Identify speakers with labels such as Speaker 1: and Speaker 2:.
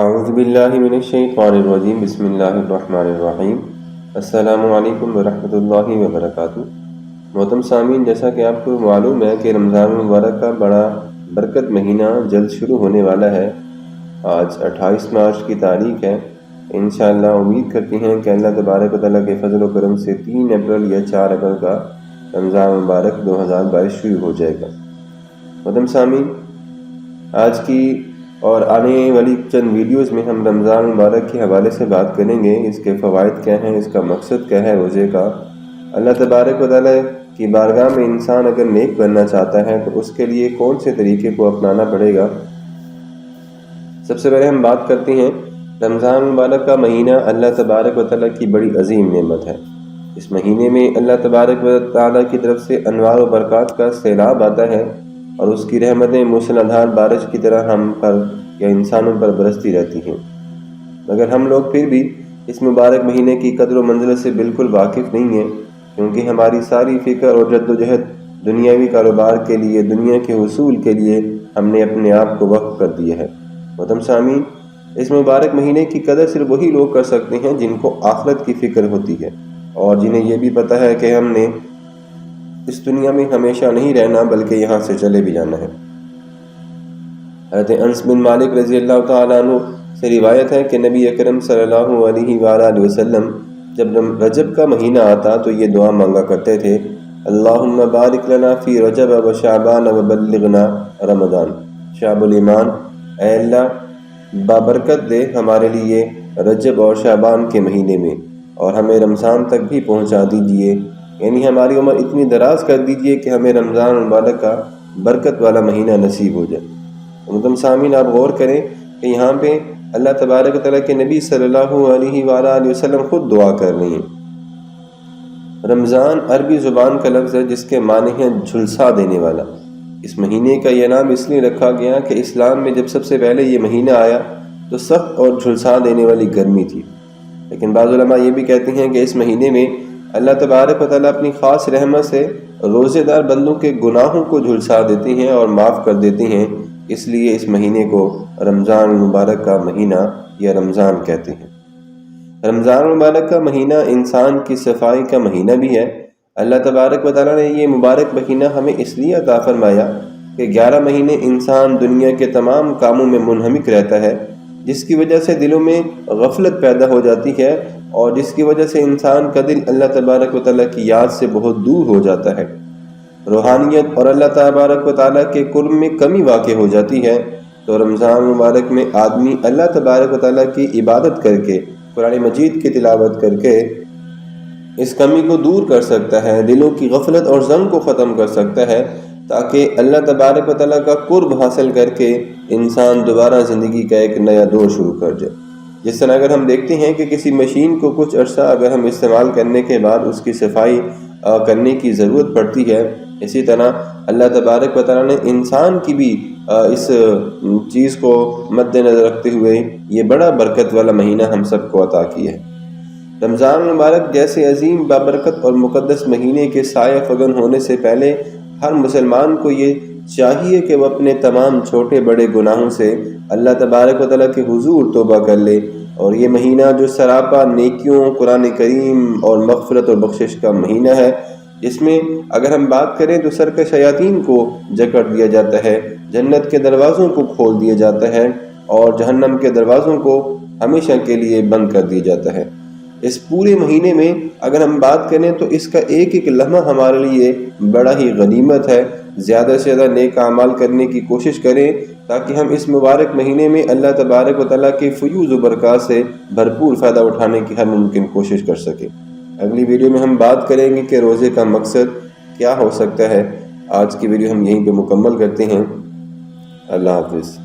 Speaker 1: اعوذ باللہ من الشیطان الرجیم بسم اللہ الرحمن الرحیم السلام علیکم ورحمۃ اللہ وبرکاتہ۔ محترم سامعین، جیسا کہ آپ کو معلوم ہے کہ رمضان المبارک کا بڑا برکت مہینہ جلد شروع ہونے والا ہے۔ آج 28 مارچ کی تاریخ ہے۔ انشاءاللہ امید کرتے ہیں کہ اللہ تبارک و تعالیٰ کے فضل و کرم سے 3 اپریل یا 4 اپریل کا رمضان المبارک 2022 شروع ہو جائے گا۔ محترم سامعین، آج کی اور آنے والی چند ویڈیوز میں ہم رمضان المبارک کے حوالے سے بات کریں گے۔ اس کے فوائد کیا ہیں، اس کا مقصد کیا ہے روزے کا۔ اللہ تبارک و تعالیٰ کی بارگاہ میں انسان اگر نیک بننا چاہتا ہے تو اس کے لیے کون سے طریقے کو اپنانا پڑے گا۔ سب سے پہلے ہم بات کرتے ہیں رمضان المبارک کا مہینہ اللہ تبارک و تعالیٰ کی بڑی عظیم نعمت ہے۔ اس مہینے میں اللہ تبارک و تعالیٰ کی طرف سے انوار و برکات کا سیلاب آتا ہے اور اس کی رحمتیں موسلادھار بارش کی طرح ہم پر یا انسانوں پر برستی رہتی ہیں، مگر ہم لوگ پھر بھی اس مبارک مہینے کی قدر و منزلت سے بالکل واقف نہیں ہیں، کیونکہ ہماری ساری فکر اور جد و جہد دنیاوی کاروبار کے لیے، دنیا کے حصول کے لیے ہم نے اپنے آپ کو وقف کر دیا ہے۔ محترم سامعین، اس مبارک مہینے کی قدر صرف وہی لوگ کر سکتے ہیں جن کو آخرت کی فکر ہوتی ہے اور جنہیں یہ بھی پتہ ہے کہ ہم نے اس دنیا میں ہمیشہ نہیں رہنا بلکہ یہاں سے چلے بھی جانا ہے۔ حضرت انس بن مالک رضی اللہ تعالیٰ عنہ سے روایت ہے کہ نبی اکرم صلی اللہ علیہ وآلہ وسلم جب رجب کا مہینہ آتا تو یہ دعا مانگا کرتے تھے: اللہم بارک لنا فی رجب و شعبان و بلغنا رمضان۔ شعب الایمان، اے اللہ بابرکت دے ہمارے لیے رجب اور شعبان کے مہینے میں اور ہمیں رمضان تک بھی پہنچا دیجئے، یعنی ہماری عمر اتنی دراز کر دیجئے کہ ہمیں رمضان المبارک کا برکت والا مہینہ نصیب ہو جائے۔ محترم سامعین، آپ غور کریں کہ یہاں پہ اللہ تبارک و تعالیٰ کے نبی صلی اللہ علیہ وآلہ وسلم خود دعا کر رہی ہیں۔ رمضان عربی زبان کا لفظ ہے جس کے معنی ہے جھلسا دینے والا۔ اس مہینے کا یہ نام اس لیے رکھا گیا کہ اسلام میں جب سب سے پہلے یہ مہینہ آیا تو سخت اور جھلسا دینے والی گرمی تھی، لیکن بعض علماء یہ بھی کہتے ہیں کہ اس مہینے میں اللہ تبارک و تعالیٰ اپنی خاص رحمت سے روزے دار بندوں کے گناہوں کو جھلسا دیتے ہیں اور معاف کر دیتے ہیں، اس لیے اس مہینے کو رمضان المبارک کا مہینہ یا رمضان کہتے ہیں۔ رمضان المبارک کا مہینہ انسان کی صفائی کا مہینہ بھی ہے۔ اللہ تبارک و تعالیٰ نے یہ مبارک مہینہ ہمیں اس لیے عطا فرمایا کہ 11 مہینے انسان دنیا کے تمام کاموں میں منہمک رہتا ہے، جس کی وجہ سے دلوں میں غفلت پیدا ہو جاتی ہے اور جس کی وجہ سے انسان کا دل اللہ تبارک و تعالیٰ کی یاد سے بہت دور ہو جاتا ہے۔ روحانیت اور اللہ تبارک و تعالیٰ کے قرب میں کمی واقع ہو جاتی ہے، تو رمضان مبارک میں آدمی اللہ تبارک و تعالیٰ کی عبادت کر کے، قرآن مجید کی تلاوت کر کے اس کمی کو دور کر سکتا ہے، دلوں کی غفلت اور ضنگ کو ختم کر سکتا ہے، تاکہ اللہ تبارک و تعالیٰ کا قرب حاصل کر کے انسان دوبارہ زندگی کا ایک نیا دور شروع کر جائے۔ جس طرح اگر ہم دیکھتے ہیں کہ کسی مشین کو کچھ عرصہ اگر ہم استعمال کرنے کے بعد اس کی صفائی کرنے کی ضرورت پڑتی ہے، اسی طرح اللہ تبارک و تعالیٰ نے انسان کی بھی اس چیز کو مد نظر رکھتے ہوئے یہ بڑا برکت والا مہینہ ہم سب کو عطا کیا ہے۔ رمضان المبارک جیسے عظیم بابرکت اور مقدس مہینے کے سایہ فگن ہونے سے پہلے ہر مسلمان کو یہ چاہیے کہ وہ اپنے تمام چھوٹے بڑے گناہوں سے اللہ تبارک و تعالیٰ کے حضور توبہ کر لے، اور یہ مہینہ جو سراپا نیکیوں، قرآن کریم اور مغفرت اور بخشش کا مہینہ ہے، جس میں اگر ہم بات کریں تو سر کے شیاطین کو جکڑ دیا جاتا ہے، جنت کے دروازوں کو کھول دیا جاتا ہے اور جہنم کے دروازوں کو ہمیشہ کے لیے بند کر دیا جاتا ہے۔ اس پورے مہینے میں اگر ہم بات کریں تو اس کا ایک ایک لمحہ ہمارے لیے بڑا ہی غنیمت ہے۔ زیادہ سے زیادہ نیک اعمال کرنے کی کوشش کریں تاکہ ہم اس مبارک مہینے میں اللہ تبارک و تعالیٰ کے فیوز و برکات سے بھرپور فائدہ اٹھانے کی ہر ممکن کوشش کر سکیں۔ اگلی ویڈیو میں ہم بات کریں گے کہ روزے کا مقصد کیا ہو سکتا ہے۔ آج کی ویڈیو ہم یہیں پہ مکمل کرتے ہیں۔ اللہ حافظ۔